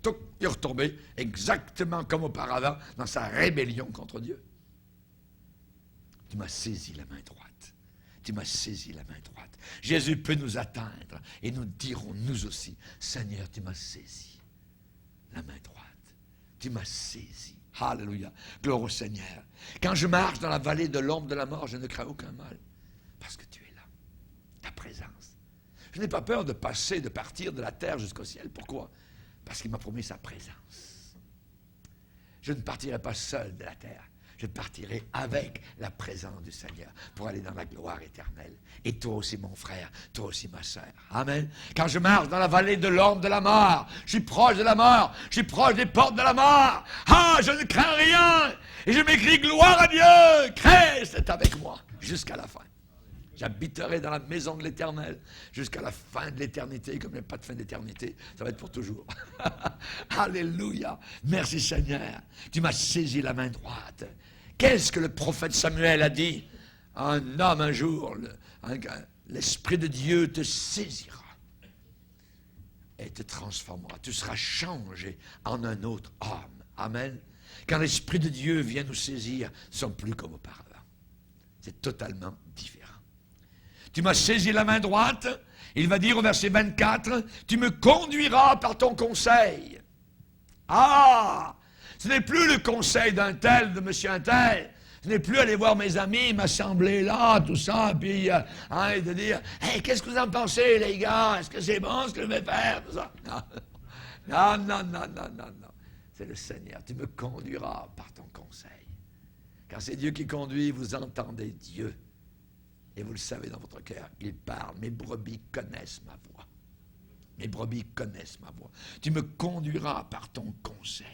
Speaker 1: il retombait exactement comme auparavant dans sa rébellion contre Dieu. Tu m'as saisi la main droite. Tu m'as saisi la main droite. Jésus peut nous atteindre et nous dirons nous aussi, Seigneur, tu m'as saisi la main droite. Tu m'as saisi. Alléluia. Gloire au Seigneur. Quand je marche dans la vallée de l'ombre de la mort, je ne crains aucun mal. Parce que tu es là. Ta présence. Je n'ai pas peur de passer, de partir de la terre jusqu'au ciel. Pourquoi? Parce qu'il m'a promis sa présence. Je ne partirai pas seul de la terre. Je partirai avec la présence du Seigneur pour aller dans la gloire éternelle. Et toi aussi, mon frère, toi aussi, ma sœur. Amen. Quand je marche dans la vallée de l'ombre de la mort, je suis proche de la mort, je suis proche des portes de la mort. Ah, je ne crains rien. Et je m'écris gloire à Dieu. Christ est avec moi jusqu'à la fin. J'habiterai dans la maison de l'Éternel jusqu'à la fin de l'éternité. Comme il n'y a pas de fin d'éternité, ça va être pour toujours. Alléluia. Merci Seigneur. Tu m'as saisi la main droite. Qu'est-ce que le prophète Samuel a dit? Un homme un jour, l'Esprit de Dieu te saisira et te transformera. Tu seras changé en un autre homme. Amen. Quand l'Esprit de Dieu vient nous saisir, nous ne sommes plus comme auparavant. C'est totalement différent. Tu m'as saisi la main droite. Il va dire au verset 24, tu me conduiras par ton conseil. Ah! Ce n'est plus le conseil d'un tel, de monsieur un tel. Ce Ce n'est plus aller voir mes amis, m'assembler là, tout ça, puis et de dire « Hey, qu'est-ce que vous en pensez, les gars? Est-ce que c'est bon ce que je vais faire? » Tout ça. Non, non, non, non, non, non. C'est le Seigneur. Tu me conduiras par ton conseil. Car c'est Dieu qui conduit, vous entendez Dieu. Et vous le savez dans votre cœur, il parle. Mes brebis connaissent ma voix. Mes brebis connaissent ma voix. Tu me conduiras par ton conseil.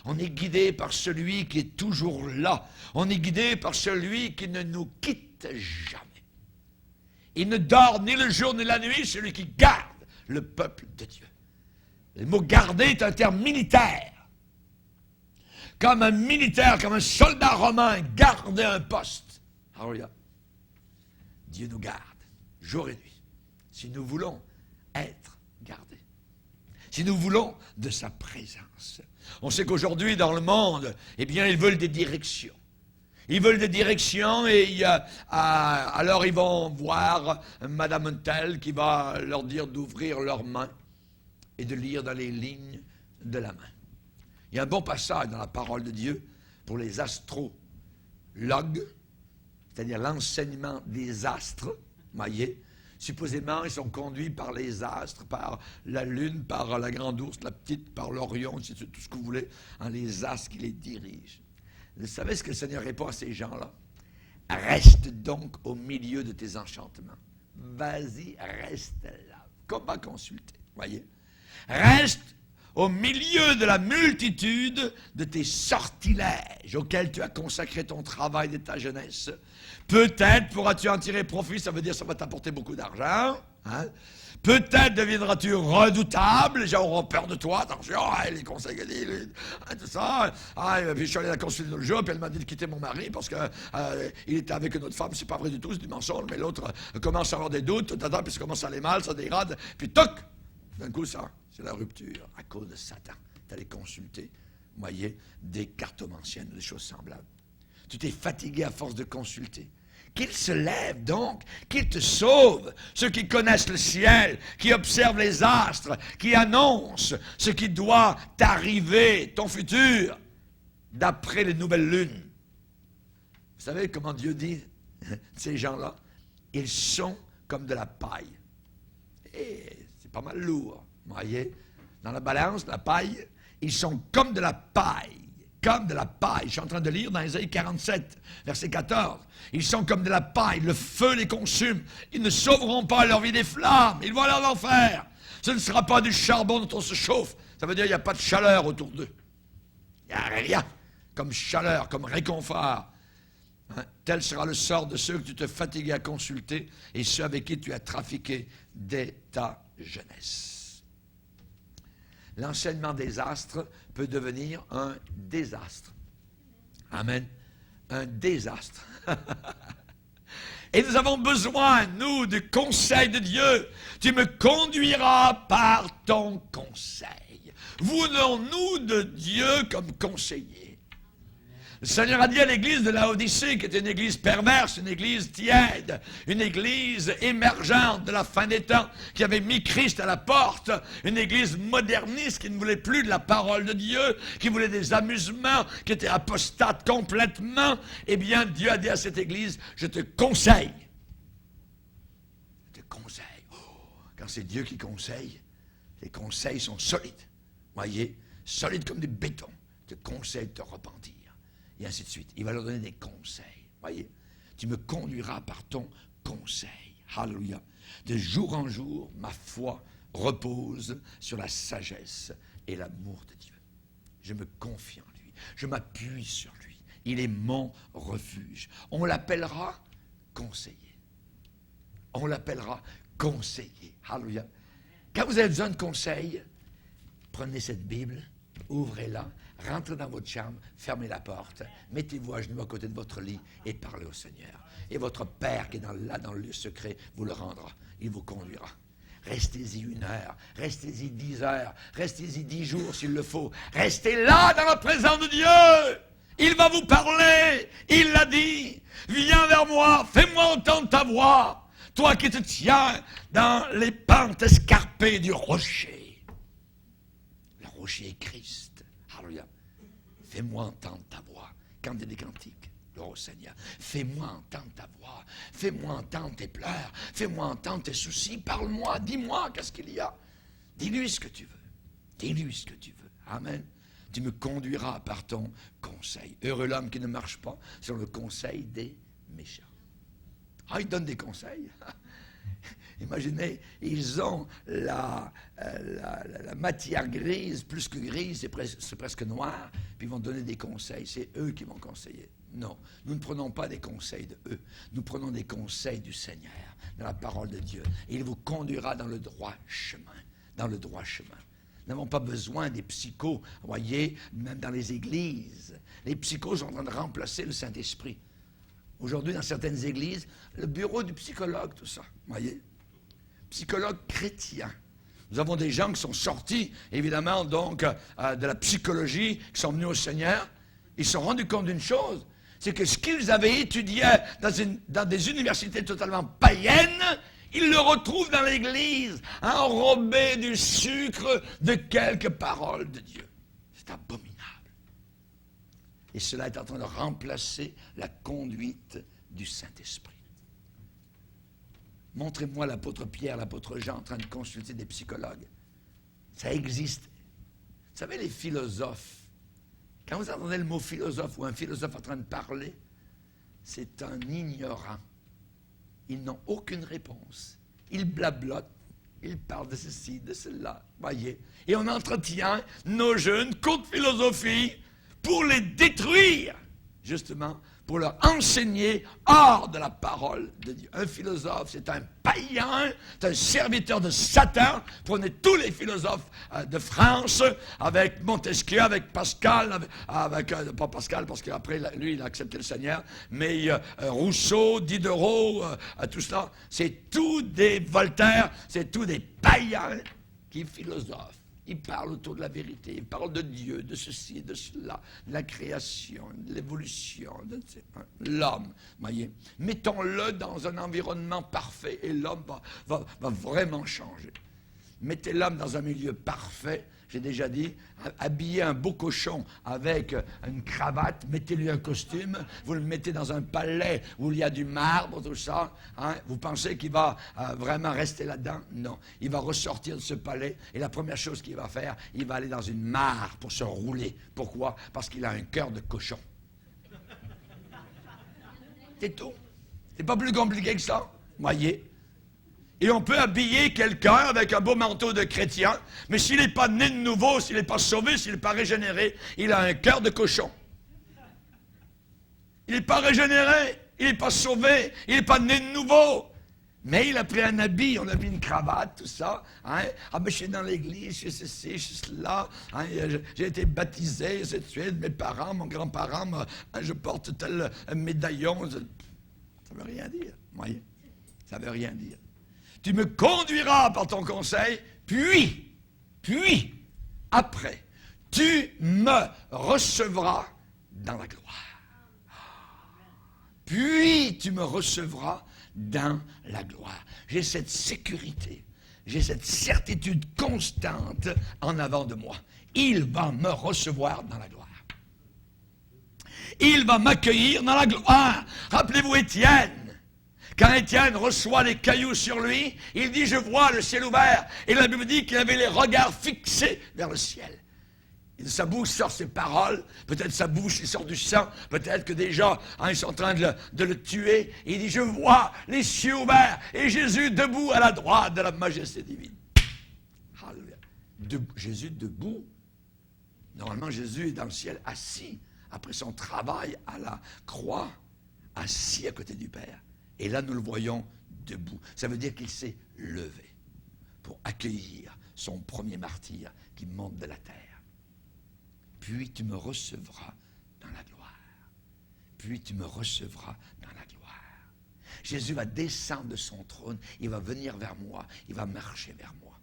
Speaker 1: On est guidé par celui qui est toujours là. On est guidé par celui qui ne nous quitte jamais. Il ne dort ni le jour ni la nuit, celui qui garde le peuple de Dieu. Le mot « garder » est un terme militaire. Comme un militaire, comme un soldat romain gardait un poste. Alléluia. Dieu nous garde, jour et nuit, si nous voulons être gardés. Si nous voulons de sa présence. On sait qu'aujourd'hui, dans le monde, eh bien, ils veulent des directions. Ils veulent des directions et alors ils vont voir Madame Telle qui va leur dire d'ouvrir leurs mains et de lire dans les lignes de la main. Il y a un bon passage dans la parole de Dieu pour les astrologues, c'est-à-dire l'enseignement des astres, voyez. Supposément, ils sont conduits par les astres, par la lune, par la grande ours, la petite, par l'Orion, c'est tout ce que vous voulez, les astres qui les dirigent. Vous savez ce que le Seigneur répond à ces gens-là? Reste donc au milieu de tes enchantements. Vas-y, reste là. Comment consulter, voyez? Reste au milieu de la multitude de tes sortilèges auxquels tu as consacré ton travail de ta jeunesse. Peut-être pourras-tu en tirer profit, ça veut dire que ça va t'apporter beaucoup d'argent. Hein? Peut-être deviendras-tu redoutable, les gens auront peur de toi, attention, les conseils, tout ça. Puis je suis allé la consulter l'autre jour, puis elle m'a dit de quitter mon mari parce qu'il était avec une autre femme, c'est pas vrai du tout, c'est du mensonge, mais l'autre commence à avoir des doutes, puis ça commence à aller mal, ça dégrade, puis toc, d'un coup ça, c'est la rupture à cause de Satan. Tu allais consulter, vous voyez, des cartomanciennes, des choses semblables. Tu t'es fatigué à force de consulter. Qu'il se lève donc, qu'il te sauve, ceux qui connaissent le ciel, qui observent les astres, qui annoncent ce qui doit t'arriver, ton futur, d'après les nouvelles lunes. Vous savez comment Dieu dit, ces gens-là, ils sont comme de la paille. Et c'est pas mal lourd, vous voyez. Dans la balance, la paille, ils sont comme de la paille. Comme de la paille. Je suis en train de lire dans Ésaïe 47, verset 14. Ils sont comme de la paille, le feu les consume. Ils ne sauveront pas leur vie des flammes. Ils vont aller en enfer. Ce ne sera pas du charbon dont on se chauffe. Ça veut dire qu'il n'y a pas de chaleur autour d'eux. Il n'y a rien comme chaleur, comme réconfort. Hein? Tel sera le sort de ceux que tu te fatigues à consulter et ceux avec qui tu as trafiqué dès ta jeunesse. L'enseignement des astres peut devenir un désastre. Amen. Un désastre. Et nous avons besoin, nous, du conseil de Dieu. Tu me conduiras par ton conseil. Voulons-nous de Dieu comme conseiller? Le Seigneur a dit à l'église de Laodicée, qui était une église perverse, une église tiède, une église émergente de la fin des temps, qui avait mis Christ à la porte, une église moderniste qui ne voulait plus de la parole de Dieu, qui voulait des amusements, qui était apostate complètement. Eh bien, Dieu a dit à cette église, je te conseille. Je te conseille. Oh, quand c'est Dieu qui conseille, les conseils sont solides. Voyez, solides comme du béton. Je te conseille de te repentir. Et ainsi de suite. Il va leur donner des conseils. Voyez, tu me conduiras par ton conseil. Alléluia. De jour en jour, ma foi repose sur la sagesse et l'amour de Dieu. Je me confie en lui. Je m'appuie sur lui. Il est mon refuge. On l'appellera conseiller. On l'appellera conseiller. Alléluia. Quand vous avez besoin de conseils, prenez cette Bible, ouvrez-la, rentrez dans votre chambre, fermez la porte, mettez-vous à genoux à côté de votre lit et parlez au Seigneur. Et votre Père qui est là dans le lieu secret vous le rendra. Il vous conduira. Restez-y 1 heure, restez-y 10 heures, restez-y 10 jours s'il le faut. Restez là dans la présence de Dieu. Il va vous parler. Il l'a dit. Viens vers moi, fais-moi entendre ta voix. Toi qui te tiens dans les pentes escarpées du rocher. Le rocher est Christ. Alléluia. Fais-moi entendre ta voix. Quand il y a des cantiques, Gloire au Seigneur. Fais-moi entendre ta voix. Fais-moi entendre tes pleurs. Fais-moi entendre tes soucis. Parle-moi, dis-moi qu'est-ce qu'il y a. Dis-lui ce que tu veux. Dis-lui ce que tu veux. Amen. Tu me conduiras par ton conseil. Heureux l'homme qui ne marche pas sur le conseil des méchants. Ah, il donne des conseils. Imaginez, ils ont la matière grise, plus que grise, c'est presque noir, puis ils vont donner des conseils. C'est eux qui vont conseiller. Non, nous ne prenons pas des conseils de eux. Nous prenons des conseils du Seigneur, de la parole de Dieu. Et il vous conduira dans le droit chemin. Dans le droit chemin. Nous n'avons pas besoin des psychos, voyez, même dans les églises. Les psychos sont en train de remplacer le Saint-Esprit. Aujourd'hui, dans certaines églises, le bureau du psychologue, tout ça, voyez. Psychologue chrétien. Nous avons des gens qui sont sortis, évidemment, donc, de la psychologie, qui sont venus au Seigneur. Ils se sont rendus compte d'une chose, c'est que ce qu'ils avaient étudié dans des universités totalement païennes, ils le retrouvent dans l'Église, enrobé du sucre de quelques paroles de Dieu. C'est abominable. Et cela est en train de remplacer la conduite du Saint-Esprit. Montrez-moi l'apôtre Pierre, l'apôtre Jean en train de consulter des psychologues. Ça existe. Vous savez, les philosophes, quand vous entendez le mot philosophe ou un philosophe en train de parler, c'est un ignorant. Ils n'ont aucune réponse. Ils blablotent. Ils parlent de ceci, de cela. Voyez. Et on entretient nos jeunes cours de philosophie pour les détruire, justement, pour leur enseigner hors de la parole de Dieu. Un philosophe, c'est un païen, c'est un serviteur de Satan. Prenez tous les philosophes de France, avec Montesquieu, avec Pascal, pas Pascal, parce qu'après, lui, il a accepté le Seigneur, mais Rousseau, Diderot, tout cela, c'est tous des Voltaire, c'est tous des païens qui philosophent. Il parle autour de la vérité, il parle de Dieu, de ceci, de cela, de la création, de l'évolution, de l'homme. Voyez, mettons-le dans un environnement parfait et l'homme va vraiment changer. Mettez l'homme dans un milieu parfait, j'ai déjà dit, habillez un beau cochon avec une cravate, mettez-lui un costume, vous le mettez dans un palais où il y a du marbre, tout ça, hein, vous pensez qu'il va vraiment rester là-dedans? Non, il va ressortir de ce palais et la première chose qu'il va faire, il va aller dans une mare pour se rouler. Pourquoi? Parce qu'il a un cœur de cochon. C'est tout. C'est pas plus compliqué que ça, voyez. Et on peut habiller quelqu'un avec un beau manteau de chrétien, mais s'il n'est pas né de nouveau, s'il n'est pas sauvé, s'il n'est pas régénéré, il a un cœur de cochon. Il n'est pas régénéré, il n'est pas sauvé, il n'est pas né de nouveau. Mais il a pris un habit, on a mis une cravate, tout ça. Hein? Ah ben je suis dans l'église, je suis ceci, je suis cela. Hein? J'ai été baptisé, ainsi de suite. Mes parents, mon grand-parent, je porte tel médaillon. Ça ne veut rien dire, voyez. Ça ne veut rien dire. Tu me conduiras par ton conseil, puis, après, tu me recevras dans la gloire. Puis tu me recevras dans la gloire. J'ai cette sécurité, j'ai cette certitude constante en avant de moi. Il va me recevoir dans la gloire. Il va m'accueillir dans la gloire. Rappelez-vous Étienne. Quand Étienne reçoit les cailloux sur lui, il dit, je vois le ciel ouvert. Et la Bible dit qu'il avait les regards fixés vers le ciel. Et de sa bouche sortent ces paroles. Peut-être sa bouche, il sort du sang. Peut-être que des gens, ils sont en train de le tuer. Et il dit, je vois les cieux ouverts. Et Jésus debout à la droite de la majesté divine. Alléluia. Jésus debout. Normalement, Jésus est dans le ciel assis. Après son travail à la croix, assis à côté du Père. Et là, nous le voyons debout. Ça veut dire qu'il s'est levé pour accueillir son premier martyr qui monte de la terre. Puis tu me recevras dans la gloire. Puis tu me recevras dans la gloire. Jésus va descendre de son trône, il va venir vers moi, il va marcher vers moi.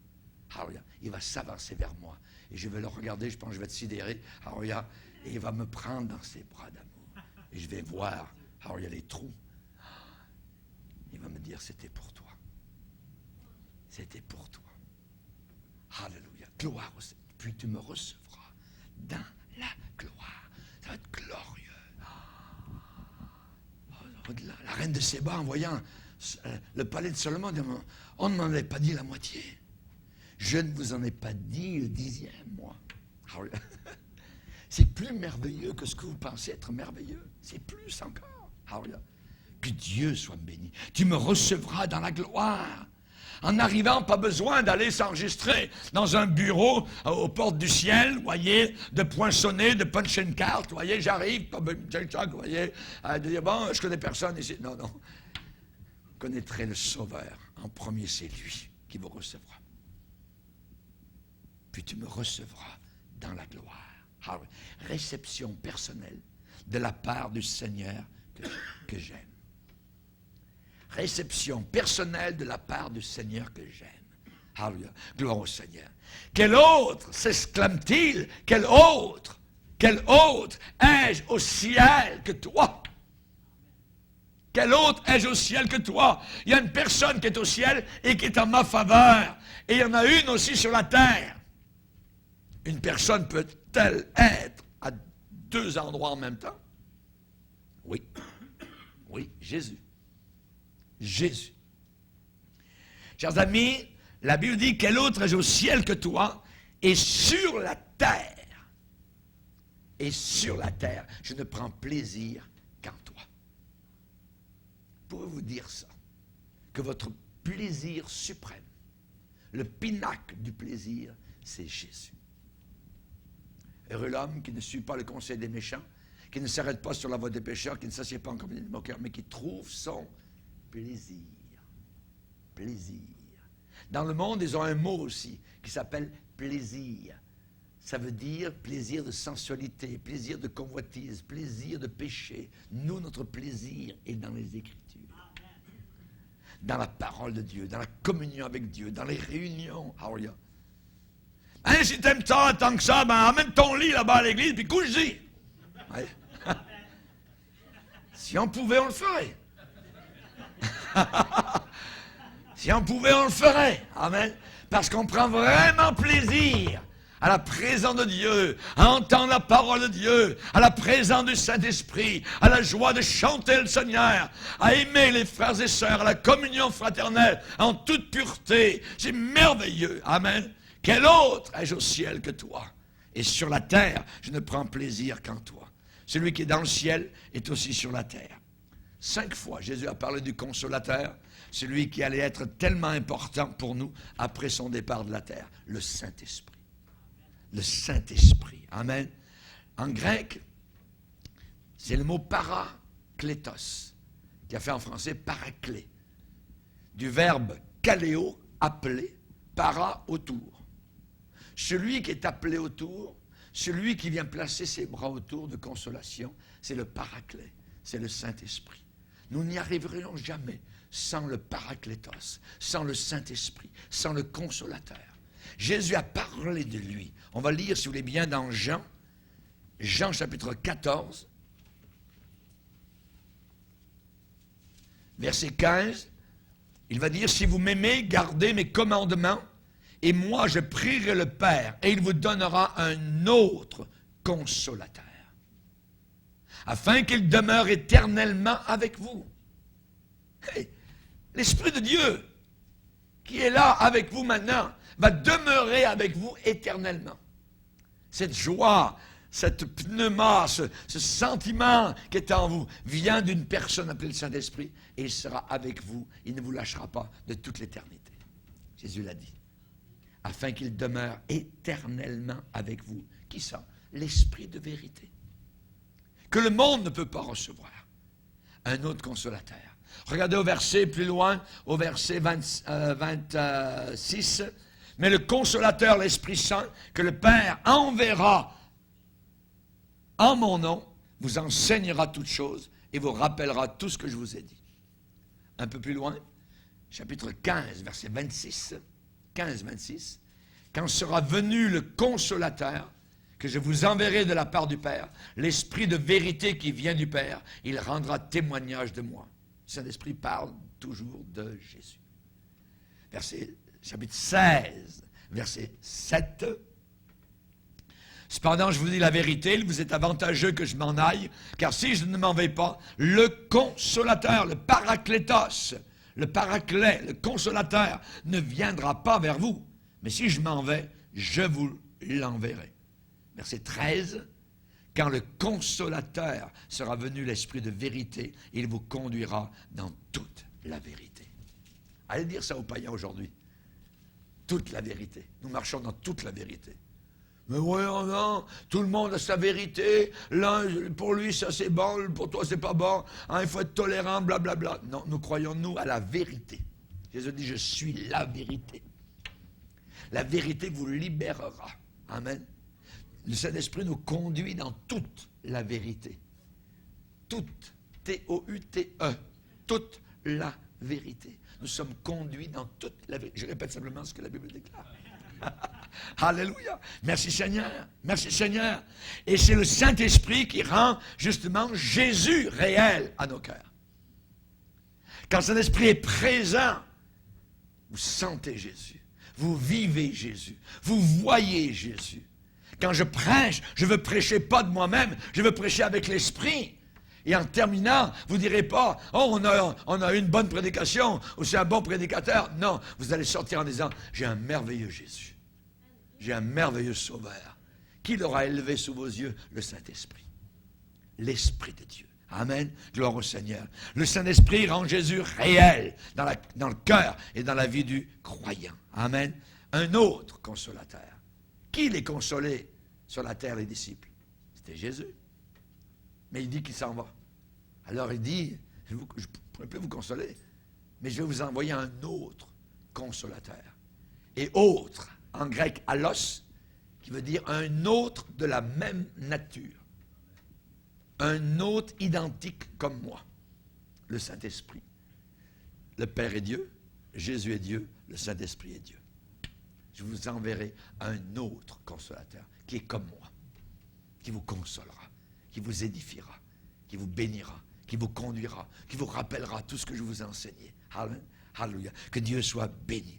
Speaker 1: Alléluia. Il va s'avancer vers moi. Et je vais le regarder, je pense que je vais être sidéré. Alléluia. Et il va me prendre dans ses bras d'amour. Et je vais voir, alléluia, les trous. Il va me dire, c'était pour toi. C'était pour toi. Alléluia. Gloire au Seigneur. Puis tu me recevras dans la gloire. Ça va être glorieux. reine de Séba, en voyant le palais de Salomon, dit, on ne m'en avait pas dit la moitié. Je ne vous en ai pas dit le 10e, moi. C'est plus merveilleux que ce que vous pensez être merveilleux. C'est plus encore. Que Dieu soit béni. Tu me recevras dans la gloire. En arrivant, pas besoin d'aller s'enregistrer dans un bureau aux portes du ciel, voyez, de poinçonner, de puncher une carte, voyez, j'arrive, vous voyez, de dire, bon, je connais personne ici. Non, non. Vous connaîtrez le Sauveur. En premier, c'est lui qui vous recevra. Puis tu me recevras dans la gloire. Réception personnelle de la part du Seigneur que j'aime. Réception personnelle de la part du Seigneur que j'aime. Alléluia. Gloire au Seigneur. Quel autre, s'exclame-t-il, quel autre ai-je au ciel que toi? Quel autre ai-je au ciel que toi? Il y a une personne qui est au ciel et qui est en ma faveur. Et il y en a une aussi sur la terre. Une personne peut-elle être à 2 endroits en même temps? Oui. Oui, Jésus. Jésus. Chers amis, la Bible dit, quel autre ai-je au ciel que toi, et sur la terre. Et sur la terre, je ne prends plaisir qu'en toi. Pouvez-vous dire ça? Que votre plaisir suprême, le pinacle du plaisir, c'est Jésus. Heureux l'homme qui ne suit pas le conseil des méchants, qui ne s'arrête pas sur la voie des pécheurs, qui ne s'assied pas en compagnie des moqueurs, mais qui trouve son plaisir. Plaisir. Dans le monde, ils ont un mot aussi qui s'appelle plaisir. Ça veut dire plaisir de sensualité, plaisir de convoitise, plaisir de péché. Nous, notre plaisir est dans les Écritures. Dans la parole de Dieu, dans la communion avec Dieu, dans les réunions. Alléluia. Hein, si t'aimes ça tant que ça, ben amène ton lit là-bas à l'église, puis couche-y. Ouais. Si on pouvait, on le ferait. Si on pouvait, on le ferait. Amen. Parce qu'on prend vraiment plaisir à la présence de Dieu, à entendre la parole de Dieu, à la présence du Saint-Esprit, à la joie de chanter le Seigneur, à aimer les frères et sœurs, à la communion fraternelle, en toute pureté. C'est merveilleux. Amen. Quel autre ai-je au ciel que toi? Et sur la terre, je ne prends plaisir qu'en toi. Celui qui est dans le ciel est aussi sur la terre. 5 fois, Jésus a parlé du consolateur, celui qui allait être tellement important pour nous après son départ de la terre, le Saint-Esprit. Le Saint-Esprit. Amen. En grec, c'est le mot paraklétos, qui a fait en français paraclé. Du verbe kaléo, appeler, para, autour. Celui qui est appelé autour, celui qui vient placer ses bras autour de consolation, c'est le paraclet, c'est le Saint-Esprit. Nous n'y arriverions jamais sans le paraclétos, sans le Saint-Esprit, sans le consolateur. Jésus a parlé de lui. On va lire, si vous voulez bien, dans Jean chapitre 14, verset 15. Il va dire, si vous m'aimez, gardez mes commandements, et moi je prierai le Père, et il vous donnera un autre consolateur, afin qu'il demeure éternellement avec vous. Hey, l'Esprit de Dieu, qui est là avec vous maintenant, va demeurer avec vous éternellement. Cette joie, cette pneuma, ce sentiment qui est en vous, vient d'une personne appelée le Saint-Esprit, et il sera avec vous, il ne vous lâchera pas de toute l'éternité. Jésus l'a dit. Afin qu'il demeure éternellement avec vous. Qui ça? L'Esprit de vérité. Que le monde ne peut pas recevoir. Un autre consolateur. Regardez au verset plus loin, au verset 26. Mais le consolateur, l'Esprit Saint, que le Père enverra en mon nom, vous enseignera toutes choses et vous rappellera tout ce que je vous ai dit. Un peu plus loin, chapitre 15, verset 26. 15-26, quand sera venu le consolateur, que je vous enverrai de la part du Père, l'Esprit de vérité qui vient du Père, il rendra témoignage de moi. Le Saint-Esprit parle toujours de Jésus. Chapitre 16, verset 7. Cependant, je vous dis la vérité, il vous est avantageux que je m'en aille, car si je ne m'en vais pas, le consolateur, le paraclétos, le paraclet, le consolateur, ne viendra pas vers vous. Mais si je m'en vais, je vous l'enverrai. Verset 13. Quand le consolateur sera venu, l'esprit de vérité, il vous conduira dans toute la vérité. Allez dire ça aux païens aujourd'hui. Toute la vérité. Nous marchons dans toute la vérité. Mais voyons, non, tout le monde a sa vérité. L'un, pour lui, ça c'est bon, pour toi c'est pas bon. Hein, il faut être tolérant, blablabla. Non, nous croyons, nous, à la vérité. Jésus dit, je suis la vérité. La vérité vous libérera. Amen. Le Saint-Esprit nous conduit dans toute la vérité. Toute, T-O-U-T-E, toute la vérité. Nous sommes conduits dans toute la vérité. Je répète simplement ce que la Bible déclare. Alléluia. Merci Seigneur. Merci Seigneur. Et c'est le Saint-Esprit qui rend justement Jésus réel à nos cœurs. Quand le Saint-Esprit est présent, vous sentez Jésus. Vous vivez Jésus. Vous voyez Jésus. Quand je prêche, je ne veux prêcher pas de moi-même, je veux prêcher avec l'Esprit. Et en terminant, vous ne direz pas, oh, on a eu une bonne prédication, ou c'est un bon prédicateur. Non, vous allez sortir en disant, j'ai un merveilleux Jésus. J'ai un merveilleux Sauveur. Qui l'aura élevé sous vos yeux? Le Saint-Esprit. L'Esprit de Dieu. Amen. Gloire au Seigneur. Le Saint-Esprit rend Jésus réel dans le cœur et dans la vie du croyant. Amen. Un autre consolateur. Qui les consolait sur la terre, les disciples? C'était Jésus. Mais il dit qu'il s'en va. Alors il dit, je ne pourrai plus vous consoler, mais je vais vous envoyer un autre consolateur. Et autre, en grec, allos, qui veut dire un autre de la même nature. Un autre identique comme moi. Le Saint-Esprit. Le Père est Dieu, Jésus est Dieu, le Saint-Esprit est Dieu. Je vous enverrai un autre consolateur qui est comme moi, qui vous consolera, qui vous édifiera, qui vous bénira, qui vous conduira, qui vous rappellera tout ce que je vous ai enseigné. Alléluia. Que Dieu soit béni.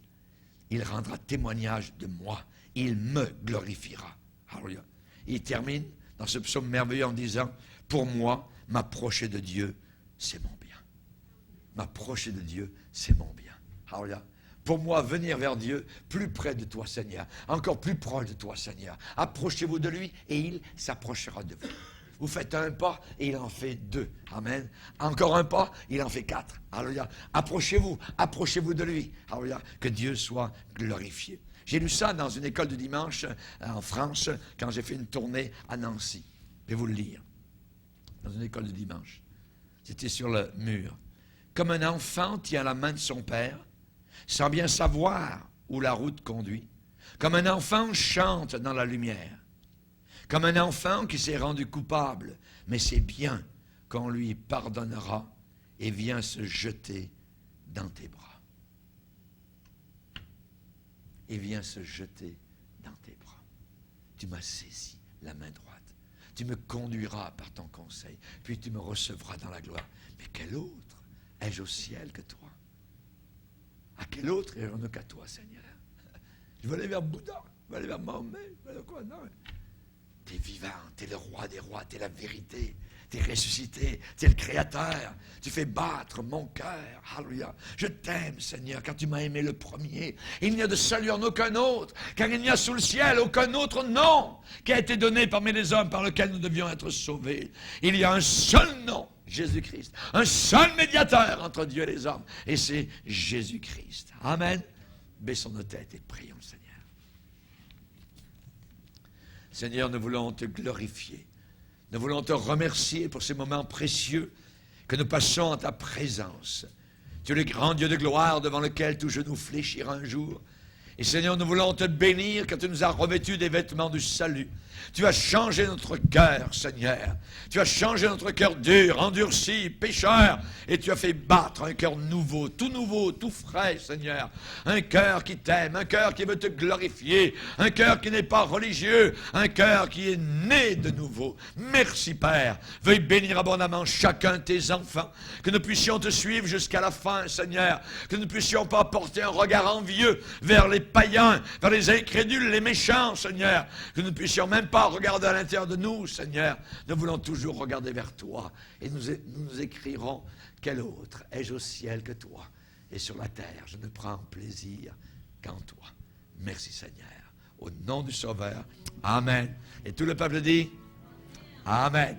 Speaker 1: Il rendra témoignage de moi. Il me glorifiera. Alléluia. Il termine dans ce psaume merveilleux en disant, pour moi, m'approcher de Dieu, c'est mon bien. M'approcher de Dieu, c'est mon bien. Alléluia. Pour moi, venir vers Dieu, plus près de toi, Seigneur. Encore plus proche de toi, Seigneur. Approchez-vous de lui et il s'approchera de vous. Vous faites un pas et il en fait deux. Amen. Encore un pas, il en fait quatre. Alléluia. Approchez-vous de lui. Alléluia. Que Dieu soit glorifié. J'ai lu ça dans une école de dimanche en France, quand j'ai fait une tournée à Nancy. Je vais vous le lire. Dans une école de dimanche. C'était sur le mur. Comme un enfant tient la main de son père, sans bien savoir où la route conduit. Comme un enfant chante dans la lumière. Comme un enfant qui s'est rendu coupable, mais c'est bien qu'on lui pardonnera et vient se jeter dans tes bras. Et vient se jeter dans tes bras. Tu m'as saisi la main droite. Tu me conduiras par ton conseil, puis tu me recevras dans la gloire. Mais quel autre ai-je au ciel que toi? À quel autre irons-nous qu'à toi, Seigneur? Je veux aller vers Bouddha, je veux aller vers Mahomet, je veux aller quoi? Non. Tu es vivant, tu es le roi des rois, tu es la vérité, tu es ressuscité, tu es le créateur, tu fais battre mon cœur. Alléluia. Je t'aime, Seigneur, car tu m'as aimé le premier. Il n'y a de salut en aucun autre, car il n'y a sous le ciel aucun autre nom qui a été donné parmi les hommes par lequel nous devions être sauvés. Il y a un seul nom, Jésus-Christ. Un seul médiateur entre Dieu et les hommes. Et c'est Jésus-Christ. Amen. Baissons nos têtes et prions le Seigneur. Seigneur, nous voulons te glorifier. Nous voulons te remercier pour ces moments précieux que nous passons en ta présence. Tu es le grand Dieu de gloire devant lequel tout genou fléchira un jour. Et Seigneur, nous voulons te bénir car tu nous as revêtus des vêtements du salut. Tu as changé notre cœur, Seigneur. Tu as changé notre cœur dur, endurci, pécheur. Et tu as fait battre un cœur nouveau, tout frais, Seigneur. Un cœur qui t'aime, un cœur qui veut te glorifier. Un cœur qui n'est pas religieux, un cœur qui est né de nouveau. Merci, Père. Veuille bénir abondamment chacun de tes enfants. Que nous puissions te suivre jusqu'à la fin, Seigneur. Que nous ne puissions pas porter un regard envieux vers les païens, vers les incrédules, les méchants, Seigneur, que nous ne puissions même pas regarder à l'intérieur de nous, Seigneur. Nous voulons toujours regarder vers toi. Et nous écrirons, quel autre ai-je au ciel que toi? Et sur la terre, je ne prends plaisir qu'en toi. Merci, Seigneur. Au nom du Sauveur. Amen. Et tout le peuple dit, Amen.